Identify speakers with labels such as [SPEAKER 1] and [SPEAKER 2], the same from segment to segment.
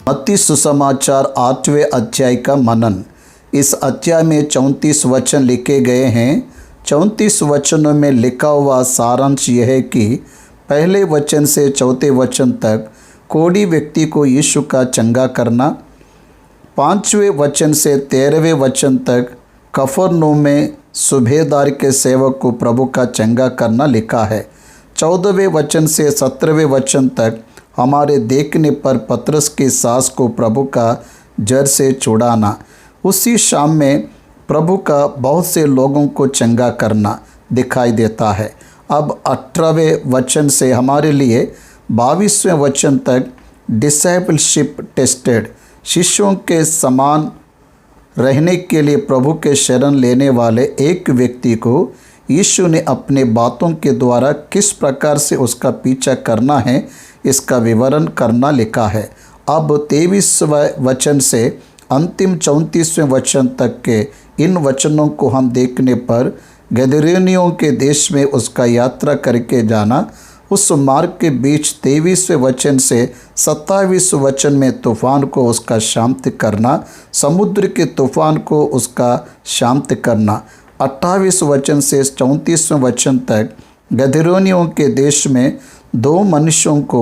[SPEAKER 1] मत्ती सुसमाचार 8वें अध्याय का मनन। इस अध्याय में 34 वचन लिखे गए हैं। 34 वचनों में लिखा हुआ सारांश यह है कि पहले वचन से चौथे वचन तक कोढ़ी व्यक्ति को यीशु का चंगा करना, 5वें वचन से 13वें वचन तक कफरनहूम में सूबेदार के सेवक को प्रभु का चंगा करना लिखा है। 14वें वचन से 17वें वचन तक हमारे देखने पर पतरस की सास को प्रभु का जर से छुड़ाना, उसी शाम में प्रभु का बहुत से लोगों को चंगा करना दिखाई देता है। अब 18वें वचन से हमारे लिए 22वें वचन तक डिसाइपलशिप टेस्टेड, शिष्यों के समान रहने के लिए प्रभु के शरण लेने वाले एक व्यक्ति को यीशु ने अपने बातों के द्वारा किस प्रकार से उसका पीछा करना है इसका विवरण करना लिखा है। अब 23वें वचन से अंतिम 34वें वचन तक के इन वचनों को हम देखने पर गदरेनियों के देश में उसका यात्रा करके जाना, उस मार्ग के बीच 23वें वचन से 27वें वचन में तूफान को उसका शांत करना, समुद्र के तूफान को उसका शांत करना, 28वें वचन से 34वें वचन तक गदरेनियों के देश में 2 मनुष्यों को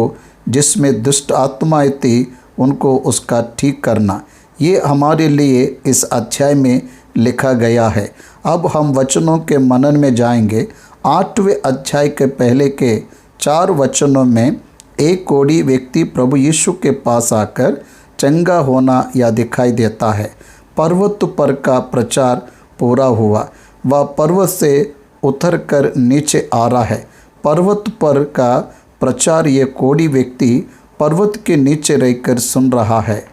[SPEAKER 1] जिसमें दुष्ट आत्माएं थी उनको उसका ठीक करना। ये हमारे लिए इस अध्याय में लिखा गया है। अब हम वचनों के मनन में जाएंगे। 8वें अध्याय के पहले के 4 वचनों में एक कोढ़ी व्यक्ति प्रभु यीशु के पास आकर चंगा होना या दिखाई देता है। पर्वत पर का प्रचार पूरा हुआ। वह पर्वत से उतर कर नीचे आ रहा है। पर्वत पर का प्रचार ये कोढ़ी व्यक्ति पर्वत के नीचे रहकर सुन रहा है।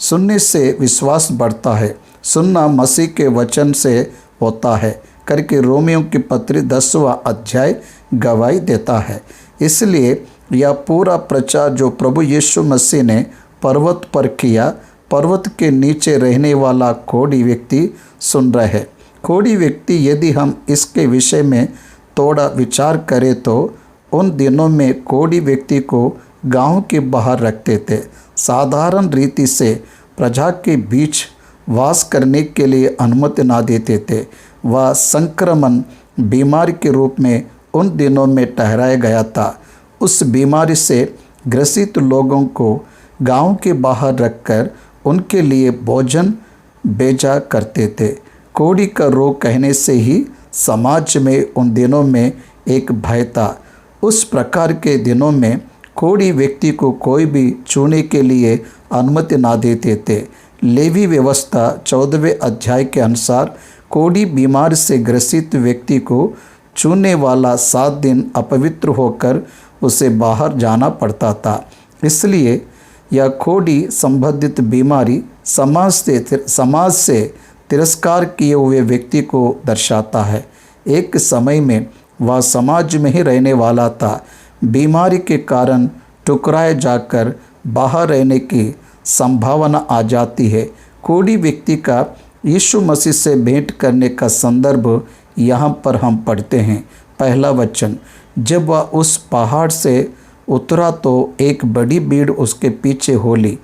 [SPEAKER 1] सुनने से विश्वास बढ़ता है, सुनना मसीह के वचन से होता है करके रोमियों की पत्री 10वां अध्याय गवाही देता है। इसलिए यह पूरा प्रचार जो प्रभु यीशु मसीह ने पर्वत पर किया, पर्वत के नीचे रहने वाला कोढ़ी व्यक्ति सुन रहे हैं। कोढ़ी व्यक्ति, यदि हम इसके विषय में थोड़ा विचार करें तो उन दिनों में कोढ़ी व्यक्ति को गांव के बाहर रखते थे। साधारण रीति से प्रजा के बीच वास करने के लिए अनुमति ना देते थे। वह संक्रमण बीमारी के रूप में उन दिनों में ठहराया गया था। उस बीमारी से ग्रसित लोगों को गांव के बाहर रखकर उनके लिए भोजन भेजा करते थे। कोढ़ी का रोग कहने से ही समाज में उन दिनों में एक भय था। उस प्रकार के दिनों में कोढ़ी व्यक्ति को कोई भी छूने के लिए अनुमति ना देते थे। लेवी व्यवस्था 14वें अध्याय के अनुसार कोढ़ी बीमार से ग्रसित व्यक्ति को छूने वाला 7 दिन अपवित्र होकर उसे बाहर जाना पड़ता था। इसलिए यह कोढ़ी संबंधित बीमारी समाज से तिरस्कार किए हुए व्यक्ति को दर्शाता है। एक समय में वह समाज में ही रहने वाला था। बीमारी के कारण ठुकराए जाकर बाहर रहने की संभावना आ जाती है। कोढ़ी व्यक्ति का यीशु मसीह से भेंट करने का संदर्भ यहाँ पर हम पढ़ते हैं। पहला वचन, जब वह उस पहाड़ से उतरा तो एक बड़ी भीड़ उसके पीछे हो ली,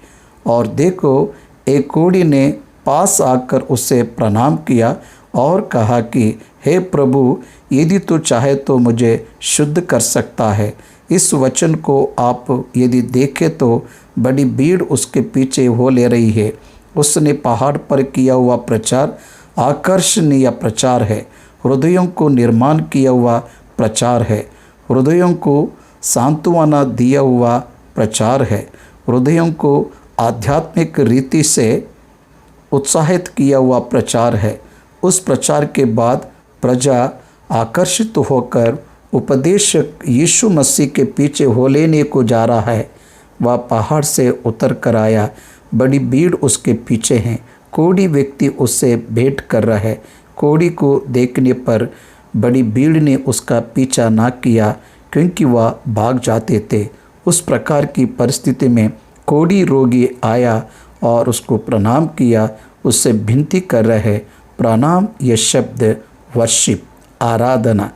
[SPEAKER 1] और देखो एक कोढ़ी ने पास आकर उसे प्रणाम किया और कहा कि हे प्रभु, यदि तू चाहे तो मुझे शुद्ध कर सकता है। इस वचन को आप यदि देखें तो बड़ी भीड़ उसके पीछे हो ले रही है। उसने पहाड़ पर किया हुआ प्रचार आकर्षणीय प्रचार है, हृदयों को निर्माण किया हुआ प्रचार है, हृदयों को सांत्वना दिया हुआ प्रचार है, हृदयों को आध्यात्मिक रीति से उत्साहित किया हुआ प्रचार है। उस प्रचार के बाद प्रजा आकर्षित होकर उपदेशक यीशु मसीह के पीछे हो लेने को जा रहा है। वह पहाड़ से उतर कर आया, बड़ी भीड़ उसके पीछे है। कोढ़ी व्यक्ति उससे भेंट कर रहा है। कोढ़ी को देखने पर बड़ी भीड़ ने उसका पीछा ना किया क्योंकि वह भाग जाते थे। उस प्रकार की परिस्थिति में कोढ़ी रोगी आया और उसको प्रणाम किया, उससे विनती कर रहे। प्रणाम यह शब्द वर्शिप, आराधना,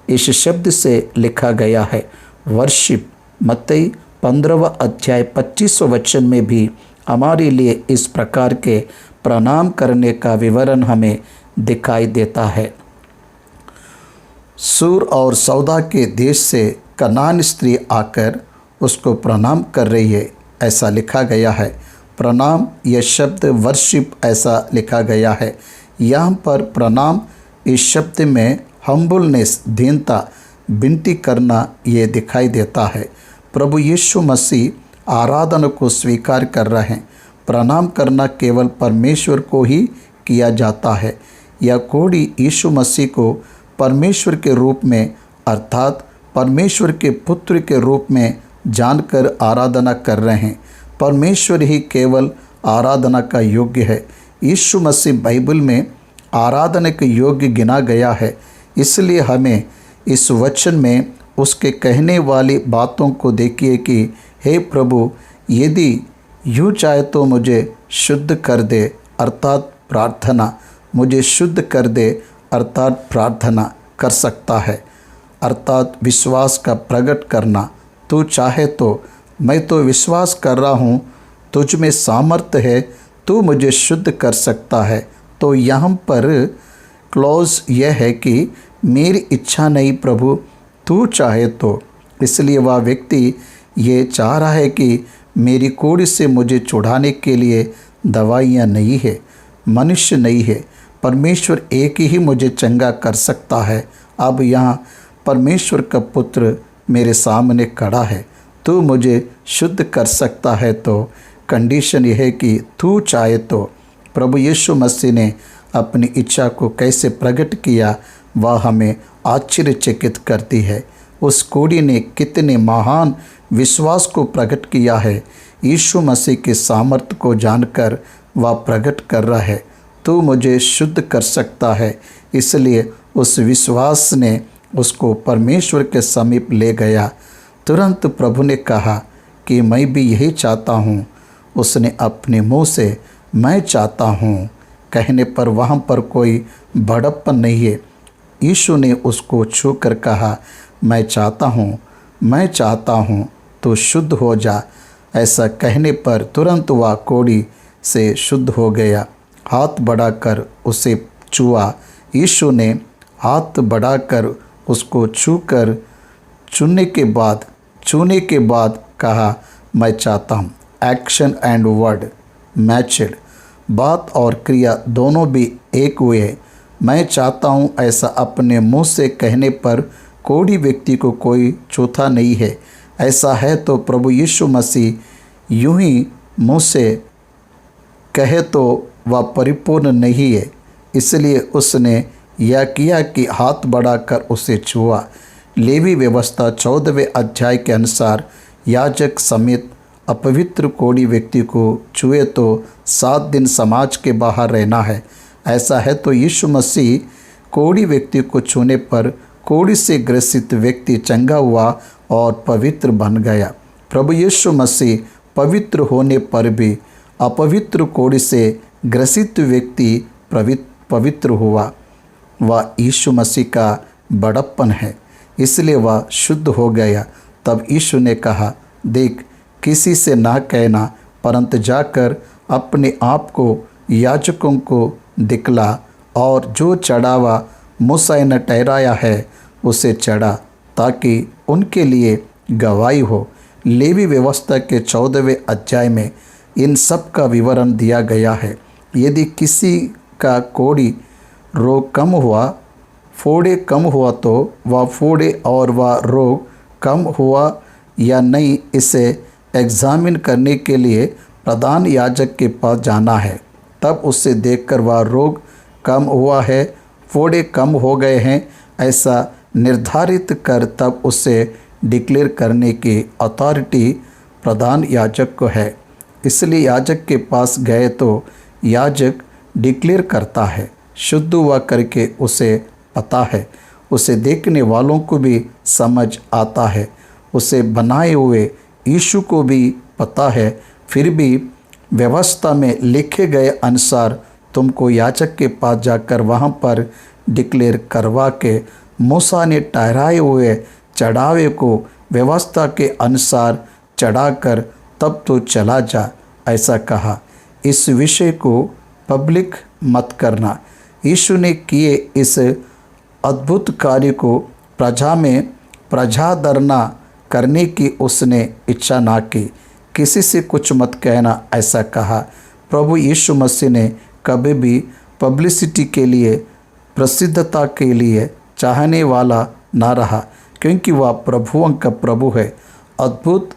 [SPEAKER 1] इस शब्द से लिखा गया है वर्शिप। मत्ती 15वां अध्याय 25वें वचन में भी हमारे लिए इस प्रकार के प्रणाम करने का विवरण हमें दिखाई देता है। सूर और सौदा के देश से कनान स्त्री आकर उसको प्रणाम कर रही है, ऐसा लिखा गया है। प्रणाम यह शब्द वर्शिप ऐसा लिखा गया है। यहाँ पर प्रणाम इस शब्द में हम्बलनेस, दीनता, विनती करना ये दिखाई देता है। प्रभु यीशु मसीह आराधना को स्वीकार कर रहे हैं। प्रणाम करना केवल परमेश्वर को ही किया जाता है। यह कोढ़ी यीशु मसीह को परमेश्वर के रूप में अर्थात परमेश्वर के पुत्र के रूप में जानकर आराधना कर रहे हैं। परमेश्वर ही केवल आराधना का योग्य है। यीशु मसीह बाइबल में आराधना के योग्य गिना गया है। इसलिए हमें इस वचन में उसके कहने वाली बातों को देखिए कि हे प्रभु, यदि यूँ चाहे तो मुझे शुद्ध कर दे, अर्थात प्रार्थना, मुझे शुद्ध कर दे अर्थात प्रार्थना कर सकता है, अर्थात विश्वास का प्रकट करना। तू चाहे तो, मैं तो विश्वास कर रहा हूँ तुझ में सामर्थ्य है, तू मुझे शुद्ध कर सकता है। तो यहाँ पर क्लॉज यह है कि मेरी इच्छा नहीं प्रभु, तू चाहे तो। इसलिए वह व्यक्ति ये चाह रहा है कि मेरी कोढ़ी से मुझे छुड़ाने के लिए दवाइयाँ नहीं है, मनुष्य नहीं है, परमेश्वर एक ही मुझे चंगा कर सकता है। अब यहाँ परमेश्वर का पुत्र मेरे सामने खड़ा है, तू मुझे शुद्ध कर सकता है। तो कंडीशन यह है कि तू चाहे तो। प्रभु यीशु मसीह ने अपनी इच्छा को कैसे प्रकट किया वह हमें आश्चर्यचकित करती है। उस कोढ़ी ने कितने महान विश्वास को प्रकट किया है। यीशु मसीह के सामर्थ्य को जानकर वह प्रकट कर रहा है, तू मुझे शुद्ध कर सकता है। इसलिए उस विश्वास ने उसको परमेश्वर के समीप ले गया। तुरंत प्रभु ने कहा कि मैं भी यही चाहता हूँ। उसने अपने मुंह से मैं चाहता हूँ कहने पर वहाँ पर कोई बड़प्पन नहीं है। यीशु ने उसको छूकर कहा, मैं चाहता हूँ, तो शुद्ध हो जा। ऐसा कहने पर तुरंत वह कोढ़ी से शुद्ध हो गया। हाथ बढ़ाकर उसे छुआ। यीशु ने हाथ बढ़ाकर उसको छूने के बाद कहा, मैं चाहता हूँ। एक्शन एंड वर्ड मैचड, बात और क्रिया दोनों भी एक हुए। मैं चाहता हूँ ऐसा अपने मुंह से कहने पर कोढ़ी व्यक्ति को कोई छूता नहीं है। ऐसा है तो प्रभु यीशु मसीह यूं ही मुंह से कहे तो वह परिपूर्ण नहीं है। इसलिए उसने यह किया कि हाथ बढ़ाकर उसे छुआ। लेवी व्यवस्था 14वें अध्याय के अनुसार याजक समेत अपवित्र कोढ़ी व्यक्ति को छुए तो 7 दिन समाज के बाहर रहना है। ऐसा है तो यीशु मसीह कोढ़ी व्यक्ति को छूने पर कोढ़ी से ग्रसित व्यक्ति चंगा हुआ और पवित्र बन गया। प्रभु यीशु मसीह पवित्र होने पर भी अपवित्र कोढ़ी से ग्रसित व्यक्ति पवित्र हुआ। वह यीशु मसीह का बड़प्पन है, इसलिए वह शुद्ध हो गया। तब यीशु ने कहा, देख, किसी से ना कहना, परंतु जाकर अपने आप को याजकों को दिखला और जो चढ़ावा मूसा ने ठहराया है उसे चढ़ा, ताकि उनके लिए गवाही हो। लेवी व्यवस्था के 14वें अध्याय में इन सब का विवरण दिया गया है। यदि किसी का कोढ़ी रोग कम हुआ, फोड़े कम हुआ तो वह फोड़े और वह रोग कम हुआ या नहीं, इसे एग्जामिन करने के लिए प्रधान याजक के पास जाना है। तब उससे देखकर वह रोग कम हुआ है, फोड़े कम हो गए हैं, ऐसा निर्धारित कर तब उसे डिक्लेयर करने की अथॉरिटी प्रधान याजक को है। इसलिए याजक के पास गए तो याजक डिक्लेयर करता है। शुद्ध हुआ करके उसे पता है, उसे देखने वालों को भी समझ आता है, उसे बनाए हुए यीशु को भी पता है। फिर भी व्यवस्था में लिखे गए अनुसार तुमको याजक के पास जाकर वहाँ पर डिक्लेयर करवा के मूसा ने ठहराए हुए चढ़ावे को व्यवस्था के अनुसार चढ़ाकर तब तो चला जा। ऐसा कहा, इस विषय को पब्लिक मत करना। यीशु ने किए इस अद्भुत कार्य को प्रजादरना करने की उसने इच्छा ना की। किसी से कुछ मत कहना, ऐसा कहा। प्रभु यीशु मसीह ने कभी भी पब्लिसिटी के लिए, प्रसिद्धता के लिए चाहने वाला ना रहा, क्योंकि वह प्रभुओं का प्रभु है। अद्भुत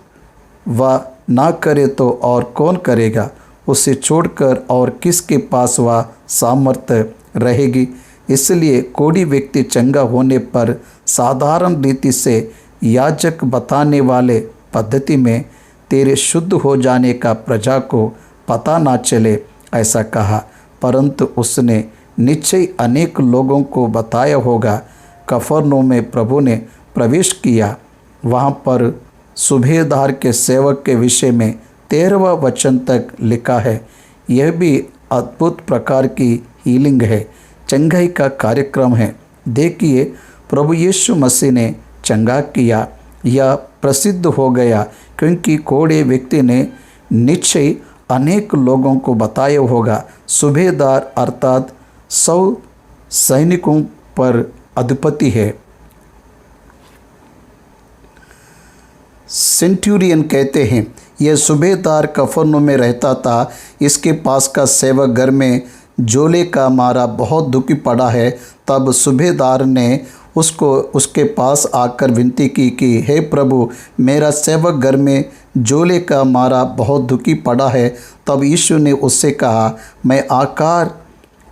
[SPEAKER 1] वह ना करे तो और कौन करेगा? उसे छोड़कर और किसके पास वह सामर्थ्य रहेगी? इसलिए कोढ़ी व्यक्ति चंगा होने पर साधारण रीति से याजक बताने वाले पद्धति में तेरे शुद्ध हो जाने का प्रजा को पता ना चले, ऐसा कहा। परंतु उसने निश्चय अनेक लोगों को बताया होगा। कफरनहूम में प्रभु ने प्रवेश किया। वहाँ पर सूबेदार के सेवक के विषय में 13वां वचन तक लिखा है। यह भी अद्भुत प्रकार की हीलिंग है, चंगाई का कार्यक्रम है। देखिए, प्रभु यीशु मसीह ने चंगा किया, यह प्रसिद्ध हो गया, क्योंकि कोढ़े व्यक्ति ने निश्चय अनेक लोगों को बताया होगा। सूबेदार अर्थात 100 सैनिकों पर अधिपति है। सेंचुरियन कहते हैं, यह सूबेदार कफरनहूम में रहता था। इसके पास का सेवक घर में जोले का मारा बहुत दुखी पड़ा है। तब सूबेदार ने उसको उसके पास आकर विनती की कि हे प्रभु, मेरा सेवक घर में जोले का मारा बहुत दुखी पड़ा है। तब यीशु ने उससे कहा, मैं आकर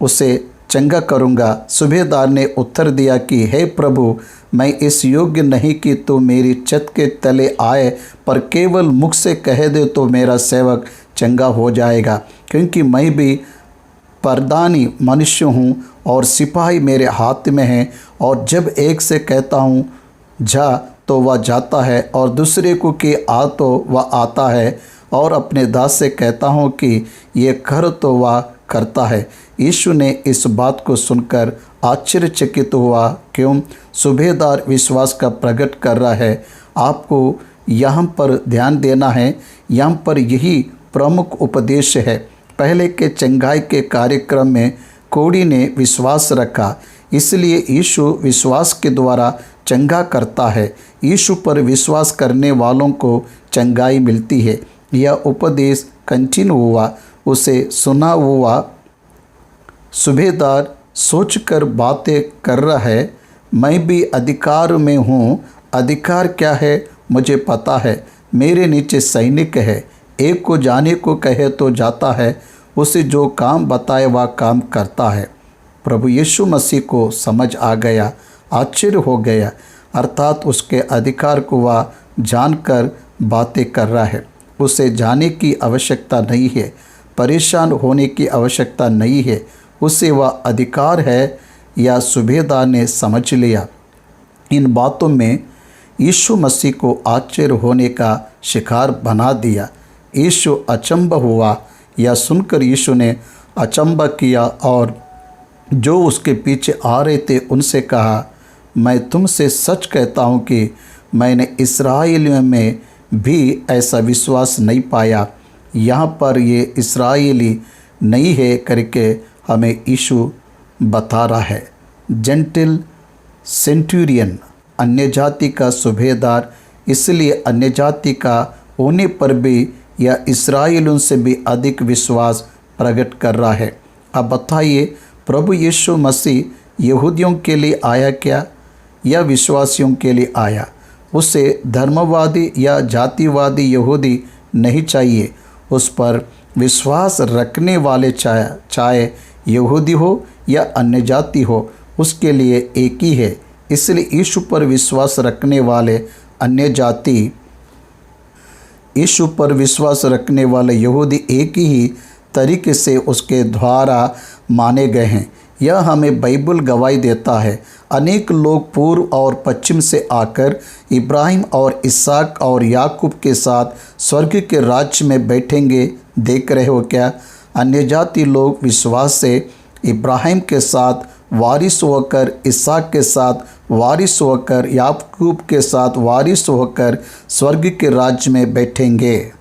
[SPEAKER 1] उसे चंगा करूँगा। सूबेदार ने उत्तर दिया कि हे प्रभु, मैं इस योग्य नहीं कि तू मेरी छत के तले आए, पर केवल मुख से कह दे तो मेरा सेवक चंगा हो जाएगा, क्योंकि मैं भी परदानी मनुष्य हूँ और सिपाही मेरे हाथ में हैं। और जब एक से कहता हूँ जा तो वह जाता है, और दूसरे को कि आ तो वह आता है, और अपने दास से कहता हूँ कि ये कर तो वह करता है। यीशु ने इस बात को सुनकर आश्चर्यचकित हुआ। क्यों? सूबेदार विश्वास का प्रकट कर रहा है। आपको यहाँ पर ध्यान देना है, यहाँ पर यही प्रमुख उपदेश है। पहले के चंगाई के कार्यक्रम में कोढ़ी ने विश्वास रखा, इसलिए यीशु विश्वास के द्वारा चंगा करता है। यीशु पर विश्वास करने वालों को चंगाई मिलती है। यह उपदेश कंटिन्यू हुआ, उसे सुना हुआ। सूबेदार सोचकर बातें कर रहा है, मैं भी अधिकार में हूँ। अधिकार क्या है मुझे पता है। मेरे नीचे सैनिक है, एक को जाने को कहे तो जाता है, उसे जो काम बताए वह काम करता है। प्रभु यीशु मसीह को समझ आ गया, आश्चर्य हो गया, अर्थात उसके अधिकार को वह जानकर बातें कर रहा है। उसे जाने की आवश्यकता नहीं है, परेशान होने की आवश्यकता नहीं है। उसे वह अधिकार है, या सूबेदार ने समझ लिया। इन बातों में यीशु मसीह को आश्चर्य होने का शिकार बना दिया। यीशु अचंभ हुआ। यह सुनकर यीशु ने अचंभा किया और जो उसके पीछे आ रहे थे उनसे कहा, मैं तुमसे सच कहता हूँ कि मैंने इस्राएलियों में भी ऐसा विश्वास नहीं पाया। यहाँ पर ये इस्राएली नहीं है करके हमें यीशु बता रहा है। जेंटिल सेंचुरियन, अन्य जाति का सूबेदार, इसलिए अन्य जाति का होने पर भी यह इस्राएलियों से भी अधिक विश्वास प्रकट कर रहा है। अब बताइए, प्रभु यीशु मसीह यहूदियों के लिए आया क्या, या विश्वासियों के लिए आया? उसे धर्मवादी या जातिवादी यहूदी नहीं चाहिए। उस पर विश्वास रखने वाले चाहे यहूदी हो या अन्य जाति हो, उसके लिए एक ही है। इसलिए यीशु पर विश्वास रखने वाले अन्य जाति, यीशु पर विश्वास रखने वाले यहूदी एक ही तरीके से उसके द्वारा माने गए हैं। यह हमें बाइबल गवाही देता है। अनेक लोग पूर्व और पश्चिम से आकर इब्राहिम और इसहाक और याकूब के साथ स्वर्ग के राज्य में बैठेंगे। देख रहे हो क्या? अन्य जाति लोग विश्वास से इब्राहिम के साथ वारिस होकर, इसहाक के साथ वारिस होकर, याकूब के साथ वारिस होकर स्वर्ग के राज्य में बैठेंगे।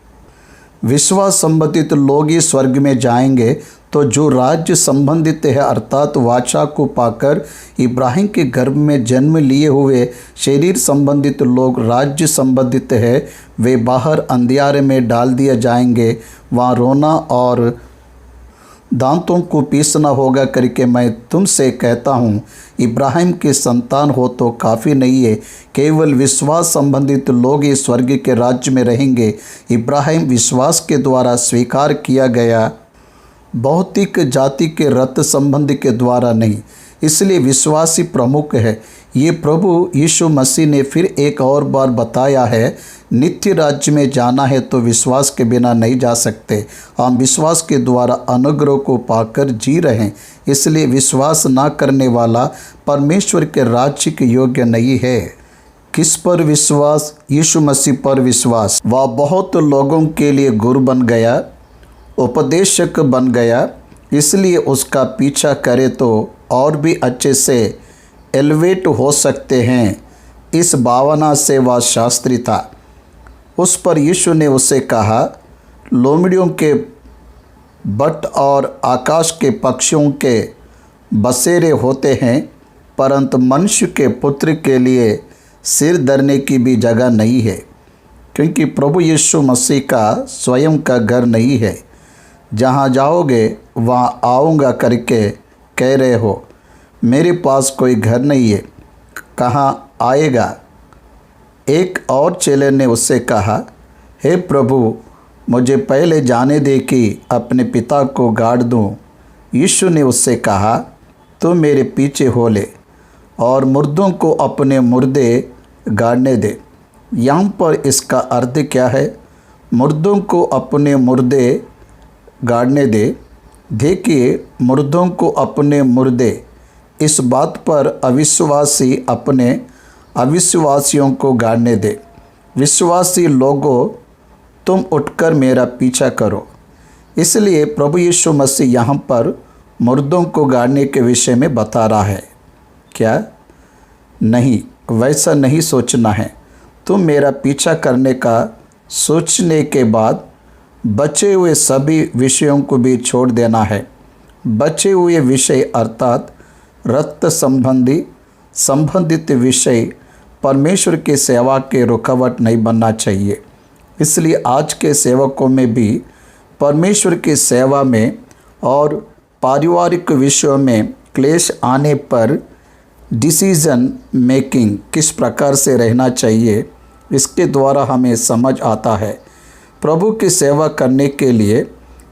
[SPEAKER 1] विश्वास संबंधित लोग ही स्वर्ग में जाएंगे, तो जो राज्य संबंधित है अर्थात वाचा को पाकर इब्राहिम के गर्भ में जन्म लिए हुए शरीर संबंधित लोग राज्य संबंधित है, वे बाहर अंधियारे में डाल दिए जाएंगे। वहाँ रोना और दांतों को पीसना होगा करके मैं तुमसे कहता हूँ। इब्राहिम के संतान हो तो काफ़ी नहीं है, केवल विश्वास संबंधित लोग ही स्वर्ग के राज्य में रहेंगे। इब्राहिम विश्वास के द्वारा स्वीकार किया गया, भौतिक जाति के रक्त संबंध के द्वारा नहीं। इसलिए विश्वासी प्रमुख है। ये प्रभु यीशु मसीह ने फिर एक और बार बताया है, नित्य राज्य में जाना है तो विश्वास के बिना नहीं जा सकते। हम विश्वास के द्वारा अनुग्रह को पाकर जी रहे हैं, इसलिए विश्वास ना करने वाला परमेश्वर के राज्य के योग्य नहीं है। किस पर विश्वास? यीशु मसीह पर विश्वास। वह बहुत लोगों के लिए गुरु बन गया, उपदेशक बन गया, इसलिए उसका पीछा करे तो और भी अच्छे से एलिवेट हो सकते हैं। इस भावना से वह शास्त्री था। उस पर यीशु ने उसे कहा, लोमड़ियों के बट और आकाश के पक्षियों के बसेरे होते हैं, परंतु मनुष्य के पुत्र के लिए सिर धरने की भी जगह नहीं है। क्योंकि प्रभु यीशु मसीह का स्वयं का घर नहीं है। जहाँ जाओगे वहाँ आऊँगा करके कह रहे हो, मेरे पास कोई घर नहीं है, कहाँ आएगा? एक और चेले ने उससे कहा, हे प्रभु, मुझे पहले जाने दे कि अपने पिता को गाड़ दूँ। यीशु ने उससे कहा, तू मेरे पीछे हो ले और मुर्दों को अपने मुर्दे गाड़ने दे। यहाँ पर इसका अर्थ क्या है? मुर्दों को अपने मुर्दे गाड़ने दे। देखिए, मुर्दों को अपने मुर्दे, इस बात पर अविश्वासी अपने अविश्वासियों को गाड़ने दे। विश्वासी लोगों, तुम उठकर मेरा पीछा करो। इसलिए प्रभु यीशु मसीह यहाँ पर मुर्दों को गाड़ने के विषय में बता रहा है। क्या? नहीं, वैसा नहीं सोचना है। तुम मेरा पीछा करने का सोचने के बाद बचे हुए सभी विषयों को भी छोड़ देना है। बचे हुए विषय अर्थात रक्त संबंधित विषय परमेश्वर की सेवा के रुकावट नहीं बनना चाहिए। इसलिए आज के सेवकों में भी परमेश्वर की सेवा में और पारिवारिक विषयों में क्लेश आने पर डिसीजन मेकिंग किस प्रकार से रहना चाहिए, इसके द्वारा हमें समझ आता है। प्रभु की सेवा करने के लिए,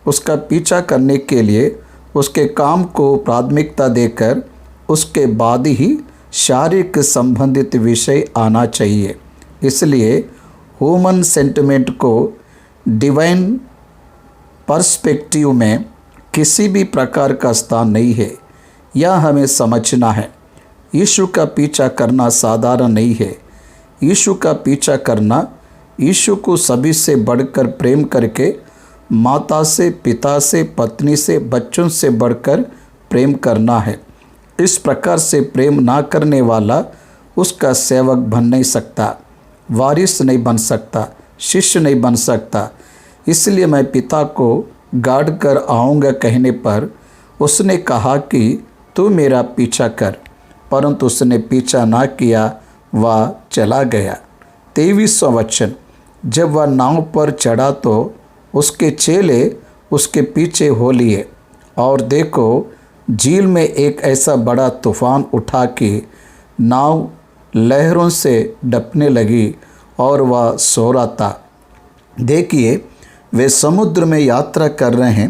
[SPEAKER 1] उसका पीछा करने के लिए उसके काम को प्राथमिकता देकर उसके बाद ही शारीरिक संबंधित विषय आना चाहिए। इसलिए ह्यूमन सेंटिमेंट को डिवाइन पर्सपेक्टिव में किसी भी प्रकार का स्थान नहीं है, यह हमें समझना है। यीशु का पीछा करना साधारण नहीं है। यीशु का पीछा करना, यीशु को सभी से बढ़कर प्रेम करके, माता से, पिता से, पत्नी से, बच्चों से बढ़कर प्रेम करना है। इस प्रकार से प्रेम ना करने वाला उसका सेवक बन नहीं सकता, वारिस नहीं बन सकता, शिष्य नहीं बन सकता। इसलिए मैं पिता को गाड़ कर आऊँगा कहने पर उसने कहा कि तू मेरा पीछा कर, परंतु उसने पीछा ना किया, वह चला गया। 23वां वचन, जब वह नाव पर चढ़ा तो उसके चेले उसके पीछे हो लिए, और देखो, झील में एक ऐसा बड़ा तूफान उठा कि नाव लहरों से डपने लगी और वह सो रहा था। देखिए, वे समुद्र में यात्रा कर रहे हैं।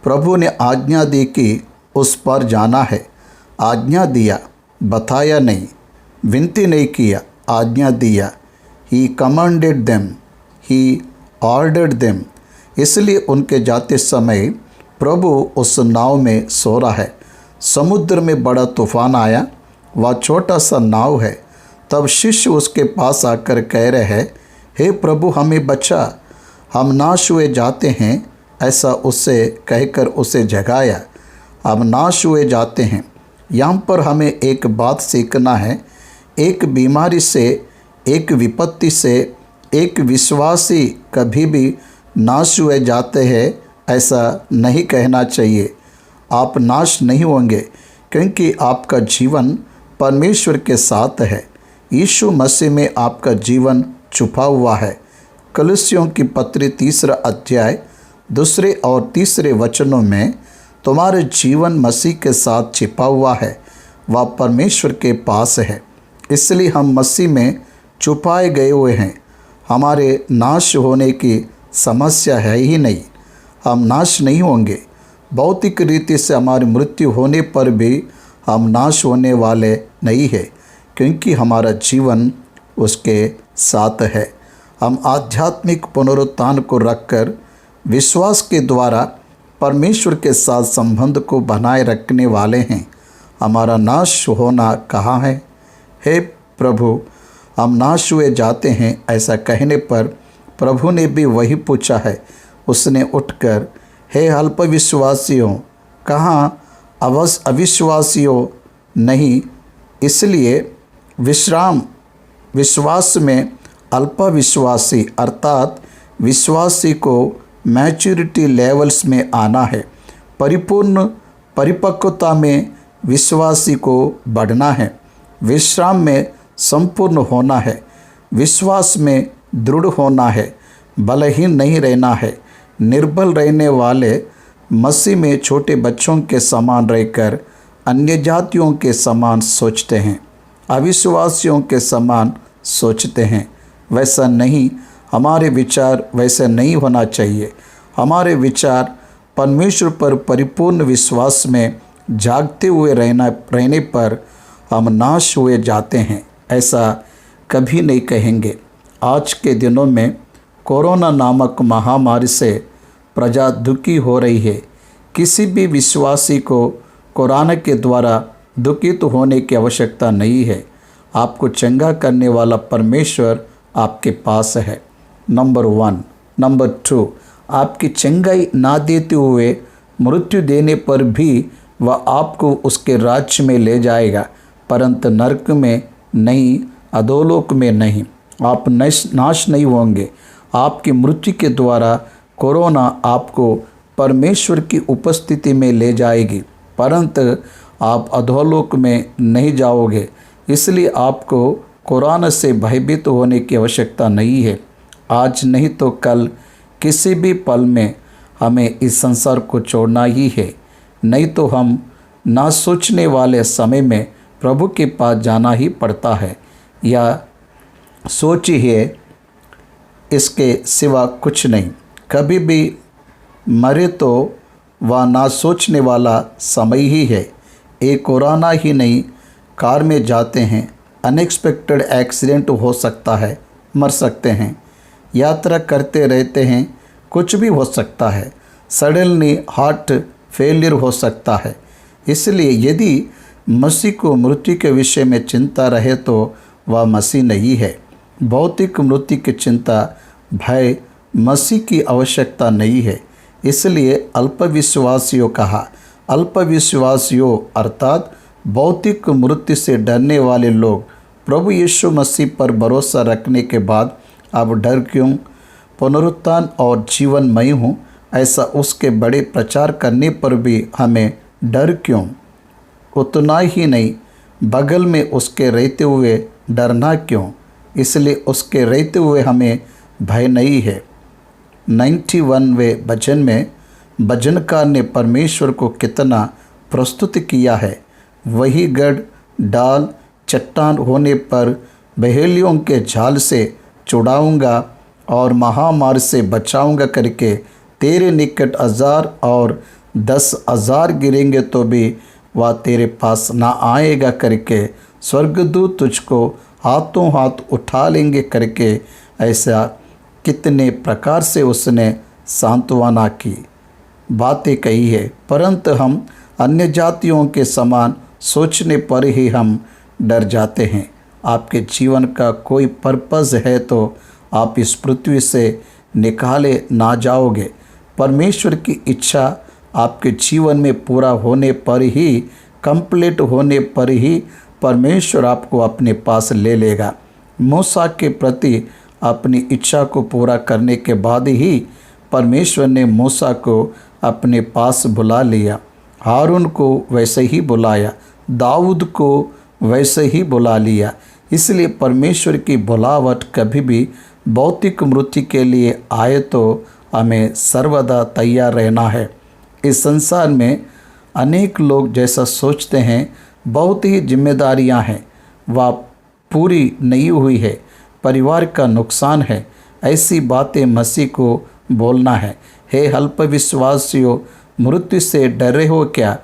[SPEAKER 1] प्रभु ने आज्ञा दी कि उस पर जाना है। आज्ञा दिया, बताया नहीं, विनती नहीं किया, आज्ञा दिया। He commanded them, he ordered them. इसलिए उनके जाते समय प्रभु उस नाव में सो रहा है। समुद्र में बड़ा तूफान आया, वह छोटा सा नाव है। तब शिष्य उसके पास आकर कह रहे हैं, हे प्रभु, हमें बचा, हम नाश हुए जाते हैं। ऐसा उससे कहकर उसे जगाया। हम नाश हुए जाते हैं। यहाँ पर हमें एक बात सीखना है। एक बीमारी से, एक विपत्ति से एक विश्वासी कभी भी नाश हुए जाते हैं, ऐसा नहीं कहना चाहिए। आप नाश नहीं होंगे क्योंकि आपका जीवन परमेश्वर के साथ है। यीशु मसीह में आपका जीवन छुपा हुआ है। कलुस्सियों की पत्री 3 अध्याय 2 और 3 वचनों में तुम्हारे जीवन मसीह के साथ छिपा हुआ है, वह परमेश्वर के पास है। इसलिए हम मसीह में छुपाए गए हुए हैं। हमारे नाश होने की समस्या है ही नहीं। हम नाश नहीं होंगे। भौतिक रीति से हमारी मृत्यु होने पर भी हम नाश होने वाले नहीं है, क्योंकि हमारा जीवन उसके साथ है। हम आध्यात्मिक पुनरुत्थान को रखकर विश्वास के द्वारा परमेश्वर के साथ संबंध को बनाए रखने वाले हैं। हमारा नाश होना कहाँ है? हे प्रभु, हम नाश हुए जाते हैं, ऐसा कहने पर प्रभु ने भी वही पूछा है। उसने उठकर, हे अल्पविश्वासियों, कहाँ अविश्वासियों नहीं, इसलिए विश्वास में अल्पविश्वासी अर्थात विश्वासी को मैच्योरिटी लेवल्स में आना है। परिपूर्ण परिपक्वता में विश्वासी को बढ़ना है। विश्राम में संपूर्ण होना है। विश्वास में दृढ़ होना है। बलहीन नहीं रहना है। निर्बल रहने वाले मसीह में छोटे बच्चों के समान रहकर अन्य जातियों के समान सोचते हैं, अविश्वासियों के समान सोचते हैं। वैसा नहीं, हमारे विचार वैसे नहीं होना चाहिए। हमारे विचार परमेश्वर पर परिपूर्ण विश्वास में जागते हुए रहने पर हम नाश हुए जाते हैं, ऐसा कभी नहीं कहेंगे। आज के दिनों में कोरोना नामक महामारी से प्रजा दुखी हो रही है। किसी भी विश्वासी को कोरोना के द्वारा दुखित होने की आवश्यकता नहीं है। आपको चंगा करने वाला परमेश्वर आपके पास है। नंबर 1। नंबर 2, आपकी चंगाई ना देते हुए मृत्यु देने पर भी वह आपको उसके राज्य में ले जाएगा, परंतु नरक में नहीं, अधोलोक में नहीं। आप नाश नहीं होंगे। आपकी मृत्यु के द्वारा कोरोना आपको परमेश्वर की उपस्थिति में ले जाएगी, परंतु आप अधोलोक में नहीं जाओगे। इसलिए आपको कोरोना से भयभीत होने की आवश्यकता नहीं है। आज नहीं तो कल, किसी भी पल में हमें इस संसार को छोड़ना ही है। नहीं तो हम ना सोचने वाले समय में प्रभु के पास जाना ही पड़ता है, या सोचिए इसके सिवा कुछ नहीं। कभी भी मरे तो वह ना सोचने वाला समय ही है। एक कोरोना ही नहीं, कार में जाते हैं, अनएक्सपेक्टेड एक्सीडेंट हो सकता है, मर सकते हैं। यात्रा करते रहते हैं, कुछ भी हो सकता है। सडनली हार्ट फेलियर हो सकता है। इसलिए यदि मसीह को मृत्यु के विषय में चिंता रहे तो वह मसीह नहीं है। भौतिक मृत्यु की चिंता, भय मसीह की आवश्यकता नहीं है। इसलिए अल्पविश्वासियों कहा। अल्पविश्वासियों अर्थात भौतिक मृत्यु से डरने वाले लोग प्रभु यीशु मसीह पर भरोसा रखने के बाद अब डर क्यों? पुनरुत्थान और जीवनमय हूँ, ऐसा उसके बड़े प्रचार करने पर भी हमें डर क्यों? उतना ही नहीं, बगल में उसके रहते हुए डरना क्यों? इसलिए उसके रहते हुए हमें भय नहीं है। 91वें भजन में भजनकार ने परमेश्वर को कितना प्रस्तुत किया है। वही गढ़ डाल चट्टान होने पर बहेलियों के जाल से छुड़ाऊंगा और महामारी से बचाऊंगा करके तेरे निकट 1000 और 10,000 गिरेंगे तो भी वह तेरे पास ना आएगा करके स्वर्गदूत तुझको हाथों हाथ उठा लेंगे करके ऐसा कितने प्रकार से उसने सांत्वना की बातें कही है। परंतु हम अन्य जातियों के समान सोचने पर ही हम डर जाते हैं। आपके जीवन का कोई पर्पज़ है तो आप इस पृथ्वी से निकाले ना जाओगे। परमेश्वर की इच्छा आपके जीवन में पूरा होने पर ही, कंप्लीट होने पर ही परमेश्वर आपको अपने पास ले लेगा। मूसा के प्रति अपनी इच्छा को पूरा करने के बाद ही परमेश्वर ने मूसा को अपने पास बुला लिया, हारून को वैसे ही बुलाया, दाऊद को वैसे ही बुला लिया। इसलिए परमेश्वर की बुलावट कभी भी भौतिक मृत्यु के लिए आए तो हमें सर्वदा तैयार रहना है। इस संसार में अनेक लोग जैसा सोचते हैं, बहुत ही जिम्मेदारियां हैं, वह पूरी नहीं हुई है, परिवार का नुकसान है, ऐसी बातें मसीह को बोलना है। हे अल्प विश्वासियों, मृत्यु से डरे हो क्या?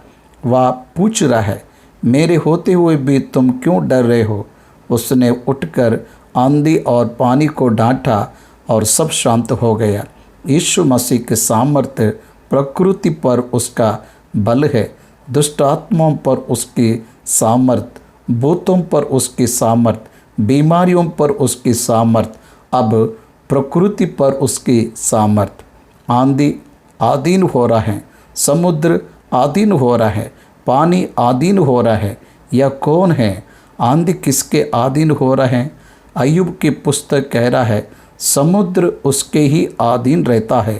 [SPEAKER 1] वह पूछ रहा है, मेरे होते हुए भी तुम क्यों डर रहे हो? उसने उठकर आंधी और पानी को डांटा और सब शांत हो गया। यीशु मसीह के सामर्थ्य प्रकृति पर उसका बल है, दुष्ट आत्माओं पर उसकी सामर्थ्य, भूतों पर उसकी सामर्थ्य, बीमारियों पर उसकी सामर्थ्य, अब प्रकृति पर उसकी सामर्थ्य। आंधी आधीन हो रहा है, समुद्र आधीन हो रहा है, पानी आधीन हो रहा है। यह कौन है? आंधी किसके अधीन हो रहा है? अय्यूब की पुस्तक कह रहा है, समुद्र उसके ही अधीन रहता है,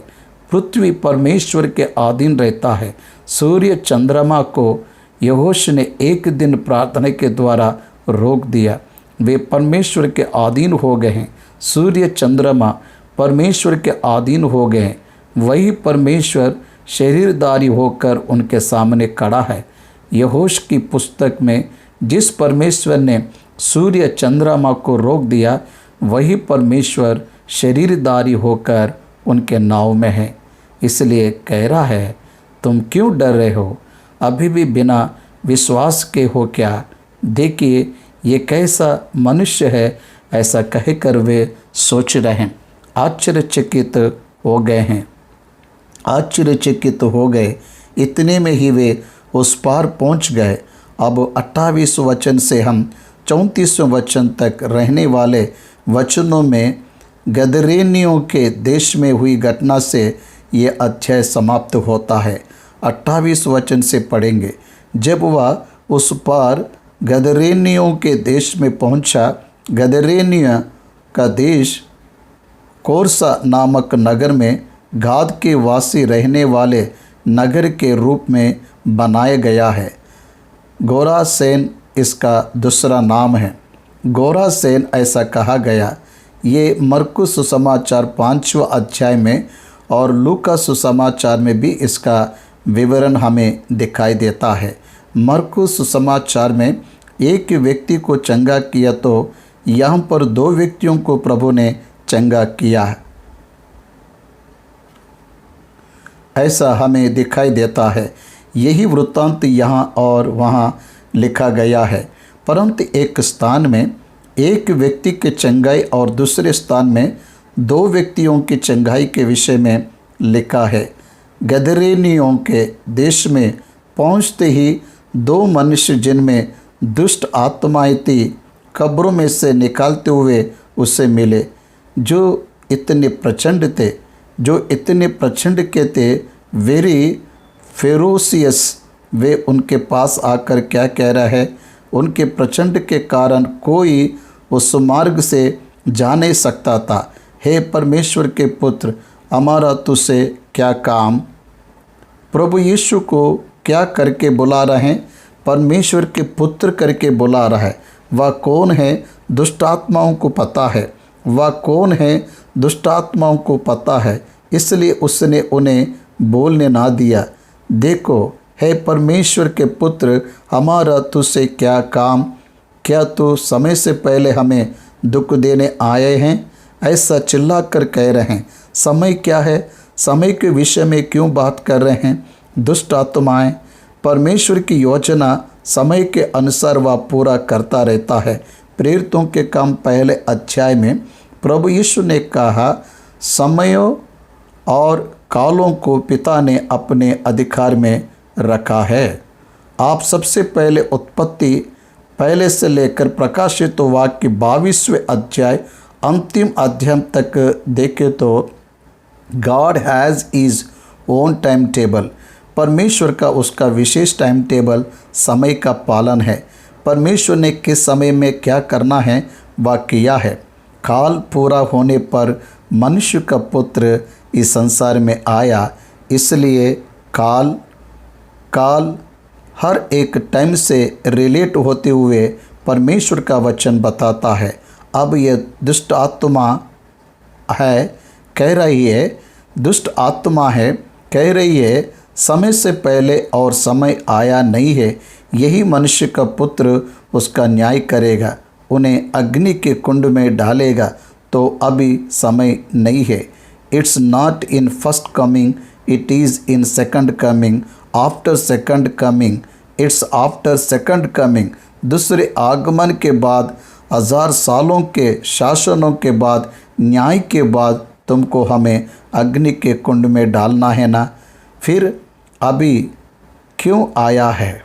[SPEAKER 1] पृथ्वी परमेश्वर के अधीन रहता है। सूर्य चंद्रमा को यहोशू ने एक दिन प्रार्थना के द्वारा रोक दिया, वे परमेश्वर के अधीन हो गए हैं। सूर्य चंद्रमा परमेश्वर के अधीन हो गए हैं। वही परमेश्वर शरीरधारी होकर उनके सामने खड़ा है। यहोशू की पुस्तक में जिस परमेश्वर ने सूर्य चंद्रमा को रोक दिया, वही परमेश्वर शरीरधारी होकर उनके नाव में है। इसलिए कह रहा है, तुम क्यों डर रहे हो? अभी भी बिना विश्वास के हो क्या? देखिए ये कैसा मनुष्य है, ऐसा कहकर वे सोच रहे हैं। आश्चर्यचकित हो गए हैं, आश्चर्यचकित हो गए। इतने में ही वे उस पार पहुंच गए। अब 28 वचन से हम 34वें वचन तक रहने वाले वचनों में गदरेनियों के देश में हुई घटना से ये अध्याय समाप्त होता है। 28 वचन से पढ़ेंगे। जब वह उस पार गदरेनियों के देश में पहुंचा, गदरेनिया का देश कोरसा नामक नगर में गाद के वासी रहने वाले नगर के रूप में बनाया गया है। गोरासेन इसका दूसरा नाम है। गोरासेन ऐसा कहा गया। ये मरकुस सुसमाचार 5वें अध्याय में और लूका सुसमाचार में भी इसका विवरण हमें दिखाई देता है। मरकुस सुसमाचार में एक व्यक्ति को चंगा किया, तो यहाँ पर 2 व्यक्तियों को प्रभु ने चंगा किया है, ऐसा हमें दिखाई देता है। यही वृत्तांत यहाँ और वहाँ लिखा गया है, परंतु एक स्थान में एक व्यक्ति के चंगाई और दूसरे स्थान में 2 व्यक्तियों की चंगाई के विषय में लिखा है। गदरेनियों के देश में पहुँचते ही 2 मनुष्य जिनमें दुष्ट आत्माएं थी, कब्रों में से निकालते हुए उससे मिले, जो इतने प्रचंड के थे, वेरी फेरोसियस। वे उनके पास आकर क्या कह रहा है? उनके प्रचंड के कारण कोई उस मार्ग से जा नहीं सकता था। हे परमेश्वर के पुत्र, हमारा तुझसे क्या काम? प्रभु यीशु को क्या करके बुला रहे हैं? परमेश्वर के पुत्र करके बुला रहा है। वह कौन है? दुष्ट आत्माओं को पता है। वह कौन है? दुष्ट आत्माओं को पता है, इसलिए उसने उन्हें बोलने ना दिया। देखो, हे परमेश्वर के पुत्र, हमारा तुझसे क्या काम? क्या तू समय से पहले हमें दुख देने आए हैं? ऐसा चिल्लाकर कह रहे हैं। समय क्या है? समय के विषय में क्यों बात कर रहे हैं? दुष्ट आत्माएं, परमेश्वर की योजना समय के अनुसार वह पूरा करता रहता है। प्रेरितों के काम पहले अध्याय में प्रभु यीशु ने कहा, समयों और कालों को पिता ने अपने अधिकार में रखा है। आप सबसे पहले उत्पत्ति पहले से लेकर प्रकाशित वाक्य 22वें अध्याय अंतिम अध्याय तक देखें तो God has is own time table. परमेश्वर का उसका विशेष टाइम टेबल समय का पालन है। परमेश्वर ने किस समय में क्या करना है वह किया है। काल पूरा होने पर मनुष्य का पुत्र इस संसार में आया, इसलिए काल हर एक टाइम से रिलेट होते हुए परमेश्वर का वचन बताता है। अब यह दुष्ट आत्मा है कह रही है, दुष्ट आत्मा है कह रही है, समय से पहले और समय आया नहीं है, यही मनुष्य का पुत्र उसका न्याय करेगा, उन्हें अग्नि के कुंड में डालेगा, तो अभी समय नहीं है। It's not in first coming, it is in second coming, after second coming, it's after second coming. दूसरे आगमन के बाद, 1000 सालों के शासनों के बाद, न्याय के बाद तुमको हमें अग्नि के कुंड में डालना है ना, फिर अभी क्यों आया है?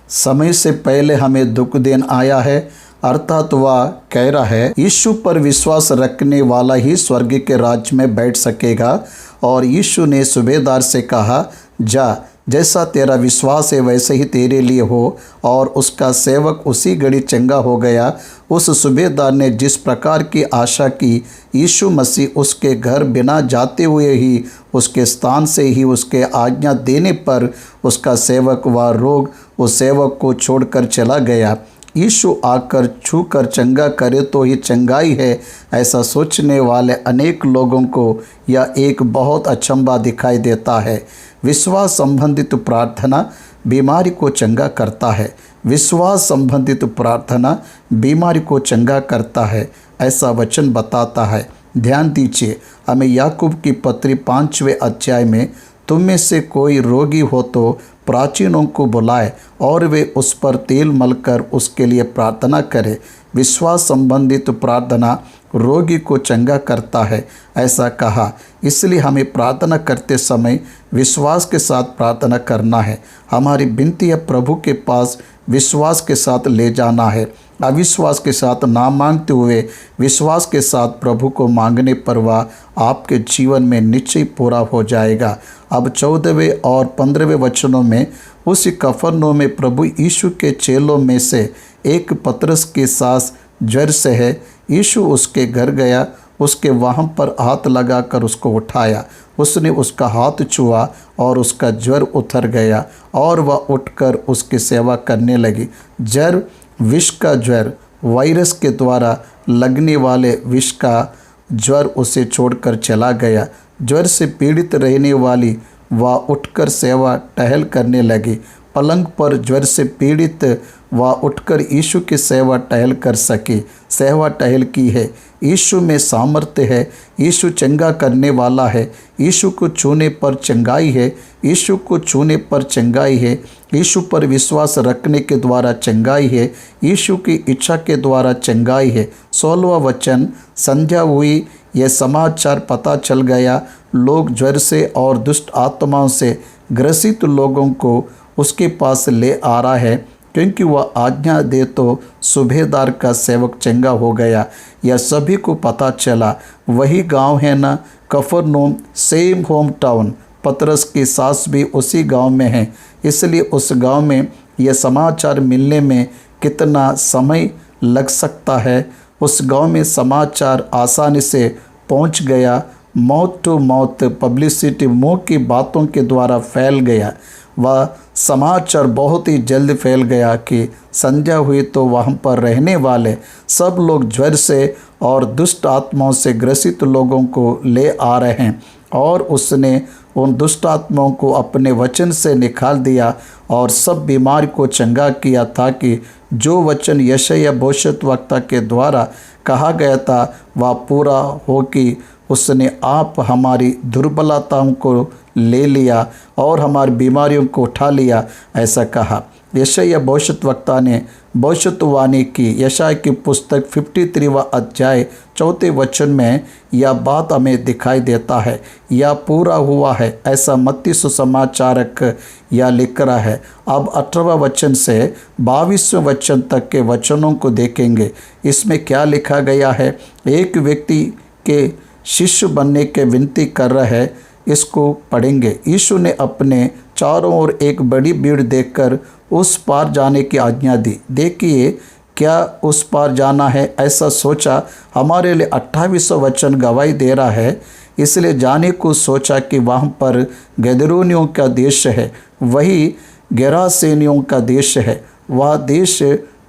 [SPEAKER 1] समय से पहले हमें दुख दिन आया है, अर्थात वह कह रहा है यीशु पर विश्वास रखने वाला ही स्वर्ग के राज्य में बैठ सकेगा। और यीशु ने सूबेदार से कहा, जा, जैसा तेरा विश्वास है वैसे ही तेरे लिए हो। और उसका सेवक उसी घड़ी चंगा हो गया। उस सूबेदार ने जिस प्रकार की आशा की, यीशु मसीह उसके घर बिना जाते हुए ही, उसके स्थान से ही उसके आज्ञा देने पर उसका सेवक व रोग उस सेवक को छोड़कर चला गया। यीशु आकर छूकर चंगा करे तो ही चंगाई है, ऐसा सोचने वाले अनेक लोगों को यह एक बहुत अचंभा दिखाई देता है। विश्वास संबंधित प्रार्थना बीमारी को चंगा करता है। विश्वास संबंधित प्रार्थना बीमारी को चंगा करता है, ऐसा वचन बताता है। ध्यान दीजिए, हमें याकूब की पत्री 5वें अध्याय में, तुम में से कोई रोगी हो तो प्राचीनों को बुलाए और वे उस पर तेल मलकर उसके लिए प्रार्थना करें। विश्वास संबंधित प्रार्थना रोगी को चंगा करता है, ऐसा कहा। इसलिए हमें प्रार्थना करते समय विश्वास के साथ प्रार्थना करना है। हमारी विनती है प्रभु के पास विश्वास के साथ ले जाना है। अविश्वास के साथ ना मांगते हुए विश्वास के साथ प्रभु को मांगने पर वह आपके जीवन में निश्चय पूरा हो जाएगा। अब 14वें और 15वें वचनों में उसी कफरनहूम में प्रभु यीशु के चेलों में से एक पतरस की सास ज्वर से है। यीशु उसके घर गया, उसके वहाँ पर हाथ लगाकर उसको उठाया। उसने उसका हाथ छुआ और उसका ज्वर उतर गया और वह उठकर उसकी सेवा करने लगी। ज्वर विष का ज्वर, वायरस के द्वारा लगने वाले विष का ज्वर उसे छोड़कर चला गया। ज्वर से पीड़ित रहने वाली वह उठकर सेवा टहल करने लगी। पलंग पर ज्वर से पीड़ित वह उठकर यीशु की सेवा टहल कर सकी। सेवा टहल की है। यीशु में सामर्थ्य है। यीशु चंगा करने वाला है। यीशु को छूने पर चंगाई है। यीशु को छूने पर चंगाई है। यीशु पर विश्वास रखने के द्वारा चंगाई है। यीशु की इच्छा के द्वारा चंगाई है। 16वां वचन, संध्या हुई, यह समाचार पता चल गया। लोग ज्वर से और दुष्ट आत्माओं से ग्रसित लोगों को उसके पास ले आ रहा है, क्योंकि वह आज्ञा दे तो सूबेदार का सेवक चंगा हो गया। यह सभी को पता चला। वही गांव है ना, कफरनहूम, सेम होम टाउन। पतरस की सास भी उसी गांव में है, इसलिए उस गांव में यह समाचार मिलने में कितना समय लग सकता है। उस गांव में समाचार आसानी से पहुंच गया। मौत टू मौत पब्लिसिटी मुँह की बातों के द्वारा फैल गया। वह समाचार बहुत ही जल्द फैल गया कि संध्या हुई तो वहाँ पर रहने वाले सब लोग ज्वर से और दुष्ट आत्माओं से ग्रसित लोगों को ले आ रहे हैं। और उसने उन दुष्ट आत्माओं को अपने वचन से निकाल दिया और सब बीमारी को चंगा किया, ताकि जो वचन यशायाह भविष्यद्वक्ता के द्वारा कहा गया था वह पूरा हो कि उसने आप हमारी दुर्बलताओं को ले लिया और हमारी बीमारियों को उठा लिया, ऐसा कहा। यशायाह भविष्यद्वक्ता ने भविष्यवाणी की। यशायाह की पुस्तक 53वां अध्याय 4 वचन में यह बात हमें दिखाई देता है। यह पूरा हुआ है, ऐसा मत्ती सुसमाचारक यह लिख रहा है। अब 18वां वचन से 22वें वचन तक के वचनों को देखेंगे। इसमें क्या लिखा गया है? एक व्यक्ति के शिष्य बनने के विनती कर रहा है, इसको पढ़ेंगे। यीशु ने अपने चारों ओर एक बड़ी भीड़ देखकर उस पार जाने की आज्ञा दी। देखिए, क्या उस पार जाना है, ऐसा सोचा। हमारे लिए 28वां वचन गवाही दे रहा है। इसलिए जाने को सोचा कि वहाँ पर गदरोनियों का देश है, वही गेरासेनियों का देश है। वह देश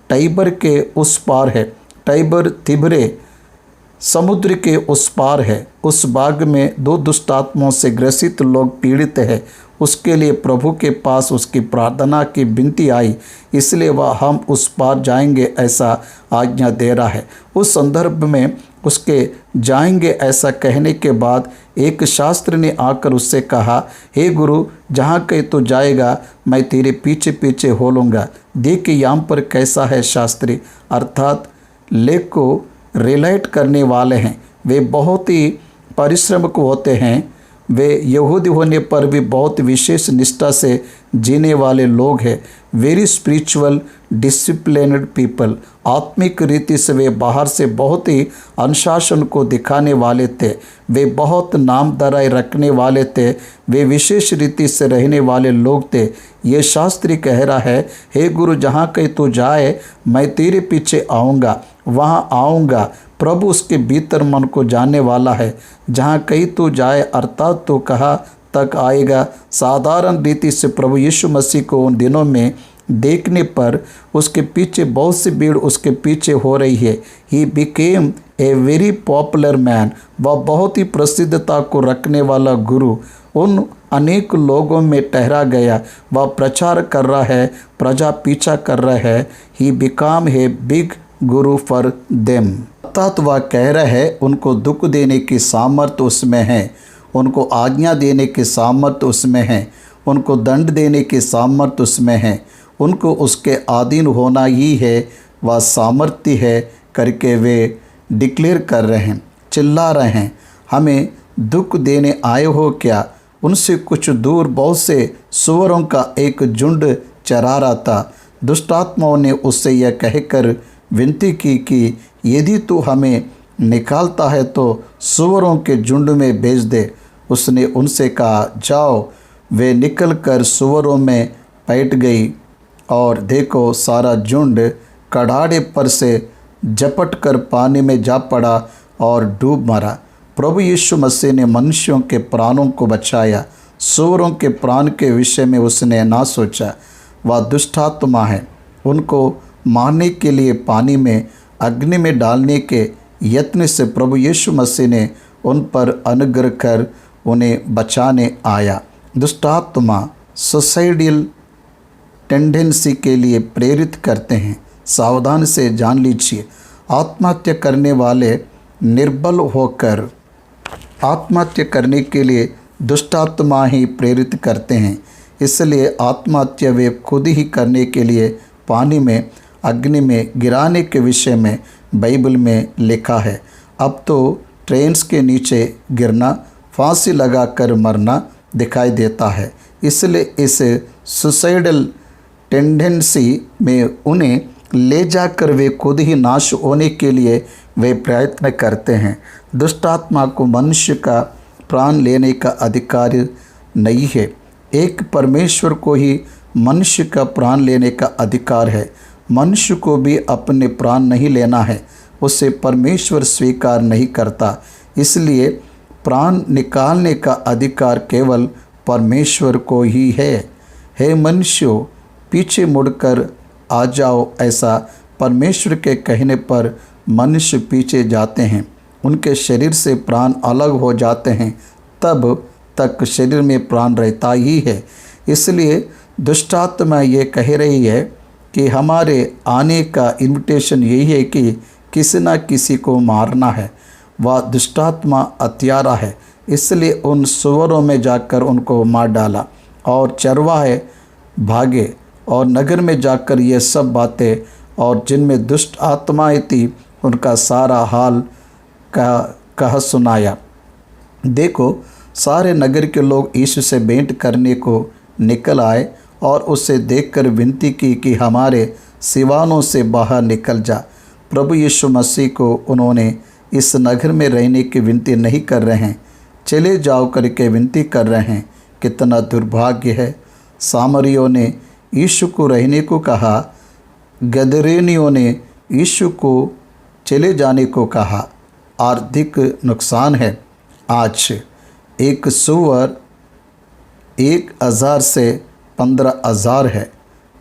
[SPEAKER 1] टाइबर के उस पार है, टाइबर तिब्रे समुद्र के उस पार है। उस बाग में 2 दुष्ट आत्माओं से ग्रसित लोग पीड़ित हैं। उसके लिए प्रभु के पास उसकी प्रार्थना की विनती आई, इसलिए वह हम उस पार जाएंगे ऐसा आज्ञा दे रहा है। उस संदर्भ में उसके जाएंगे ऐसा कहने के बाद एक शास्त्र ने आकर उससे कहा, हे गुरु, जहाँ कहीं तो जाएगा मैं तेरे पीछे पीछे हो लूँगा। देखिए यहाँ पर कैसा है शास्त्री, अर्थात लेख को रिलेट करने वाले हैं। वे बहुत ही परिश्रमक होते हैं। वे यहूदी होने पर भी बहुत विशेष निष्ठा से जीने वाले लोग हैं। Very spiritual disciplined people. आत्मिक रीति से वे बाहर से बहुत ही अनुशासन को दिखाने वाले थे। वे बहुत नामधराई रखने वाले थे। वे विशेष रीति से रहने वाले लोग थे। ये शास्त्री कह रहा है, हे गुरु, जहाँ कहीं तू जाए मैं तेरे पीछे आऊँगा, वहाँ आऊँगा। प्रभु उसके भीतर मन को जानने वाला है। जहाँ कहीं तू जाए अर्थात तो कहाँ तक आएगा। साधारण रीति से प्रभु यीशु मसीह को उन दिनों में देखने पर उसके पीछे बहुत सी भीड़ उसके पीछे हो रही है। He became a very popular man. वह बहुत ही प्रसिद्धता को रखने वाला गुरु उन अनेक लोगों में ठहरा गया। वह प्रचार कर रहा है, प्रजा पीछा कर रहा है। He become a big Guru for them. अर्थात वह कह रहा है उनको दुख देने की सामर्थ्य उसमें है, उनको आज्ञा देने की सामर्थ्य उसमें है, उनको दंड देने की सामर्थ्य उसमें है, उनको उसके अधीन होना ही है, वह सामर्थ्य है करके वे डिक्लेयर कर रहे हैं, चिल्ला रहे हैं, हमें दुख देने आए हो क्या। उनसे कुछ दूर बहुत से सूअरों का एक झुंड चरा रहा था। दुष्ट आत्माओं ने उससे यह कहकर विनती की कि यदि तू हमें निकालता है तो सूअरों के झुंड में भेज दे। उसने उनसे कहा, जाओ। वे निकलकर सूअरों में बैठ गई और देखो सारा झुंड कड़ाड़े पर से झपट कर पानी में जा पड़ा और डूब मरा। प्रभु यीशु मसीह ने मनुष्यों के प्राणों को बचाया। सूअरों के प्राण के विषय में उसने ना सोचा। वह दुष्टात्मा है। उनको मारने के लिए पानी में अग्नि में डालने के यत्न से प्रभु यीशु मसीह ने उन पर अनुग्रह कर उन्हें बचाने आया। दुष्टात्मा सुसाइडल टेंडेंसी के लिए प्रेरित करते हैं। सावधान से जान लीजिए, आत्महत्या करने वाले निर्बल होकर आत्महत्या करने के लिए दुष्टात्मा ही प्रेरित करते हैं। इसलिए आत्महत्या वे खुद ही करने के लिए पानी में अग्नि में गिराने के विषय में बाइबल में लिखा है। अब तो ट्रेन्स के नीचे गिरना, फांसी लगाकर मरना दिखाई देता है। इसलिए इस सुसाइडल टेंडेंसी में उन्हें ले जाकर वे खुद ही नाश होने के लिए वे प्रयत्न करते हैं। दुष्टात्मा को मनुष्य का प्राण लेने का अधिकार नहीं है। एक परमेश्वर को ही मनुष्य का प्राण लेने का अधिकार है। मनुष्य को भी अपने प्राण नहीं लेना है, उसे परमेश्वर स्वीकार नहीं करता। इसलिए प्राण निकालने का अधिकार केवल परमेश्वर को ही है। हे मनुष्यों, पीछे मुड़कर आ जाओ, ऐसा परमेश्वर के कहने पर मनुष्य पीछे जाते हैं। उनके शरीर से प्राण अलग हो जाते हैं, तब तक शरीर में प्राण रहता ही है। इसलिए दुष्टात्मा ये कह रही है कि हमारे आने का इन्विटेशन यही है कि किसी न किसी को मारना है। वह दुष्टात्मा हत्यारा है, इसलिए उन सूअरों में जाकर उनको मार डाला और चरवाहे भागे और नगर में जाकर ये सब बातें और जिनमें दुष्ट आत्माएं थी उनका सारा हाल कह सुनाया। देखो, सारे नगर के लोग यीशु से भेंट करने को निकल आए और उसे देखकर विनती की कि हमारे सिवानों से बाहर निकल जा। प्रभु यीशु मसीह को उन्होंने इस नगर में रहने की विनती नहीं कर रहे हैं, चले जाओ करके विनती कर रहे हैं। कितना दुर्भाग्य है। सामरियों ने यीशु को रहने को कहा, गदरेनियों ने यीशु को चले जाने को कहा। आर्थिक नुकसान है। आज एक सूअर 1,000 से 15,000 है,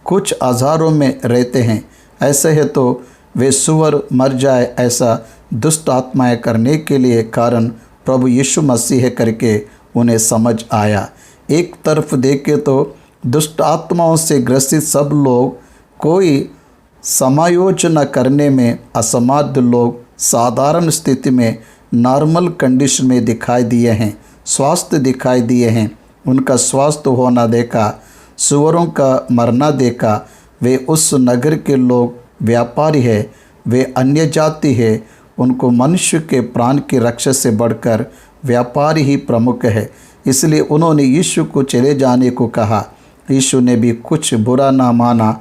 [SPEAKER 1] कुछ हज़ारों में रहते हैं। ऐसे है तो वे सूअर मर जाए ऐसा दुष्ट आत्माएं करने के लिए कारण प्रभु यीशु मसीह है करके उन्हें समझ आया। एक तरफ देखे तो दुष्ट आत्माओं से ग्रसित सब लोग कोई समायोजन करने में असमर्थ लोग साधारण स्थिति में नॉर्मल कंडीशन में दिखाई दिए हैं, स्वास्थ्य दिखाई दिए हैं। उनका स्वास्थ्य होना देखा, सूअरों का मरना देखा। वे उस नगर के लोग व्यापारी है, वे अन्य जाति है। उनको मनुष्य के प्राण की रक्षा से बढ़कर व्यापारी ही प्रमुख है। इसलिए उन्होंने यीशु को चले जाने को कहा। यीशु ने भी कुछ बुरा ना माना,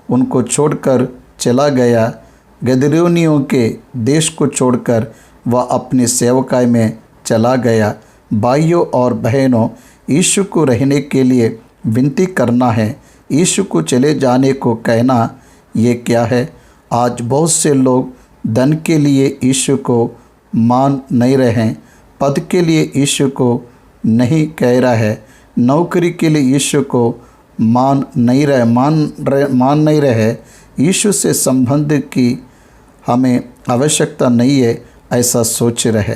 [SPEAKER 1] उनको छोड़कर चला गया। गदरियोनियों के देश को छोड़कर वह अपनी सेवकाई में चला गया। भाइयों और बहनों, यीशु को रहने के लिए विनती करना है, यीशु को चले जाने को कहना ये क्या है? आज बहुत से लोग धन के लिए यीशु को मान नहीं रहे, पद के लिए यीशु को नहीं कह रहा है, नौकरी के लिए यीशु को मान नहीं रहे। यीशु से संबंध की हमें आवश्यकता नहीं है ऐसा सोच रहे।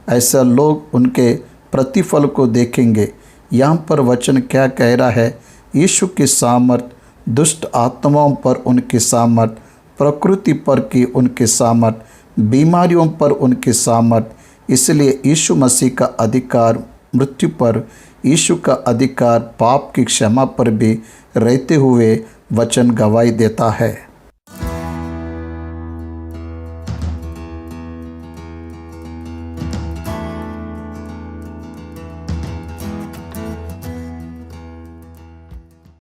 [SPEAKER 1] ऐसा लोग उनके प्रतिफल को देखेंगे। यहाँ पर वचन क्या कह रहा है? यीशु की सामर्थ, दुष्ट आत्माओं पर उनकी सामर्थ, प्रकृति पर की उनकी सामर्थ, बीमारियों पर उनकी सामर्थ। इसलिए यीशु मसीह का अधिकार मृत्यु पर, यीशु का अधिकार पाप की क्षमा पर भी रहते हुए वचन गवाही देता है।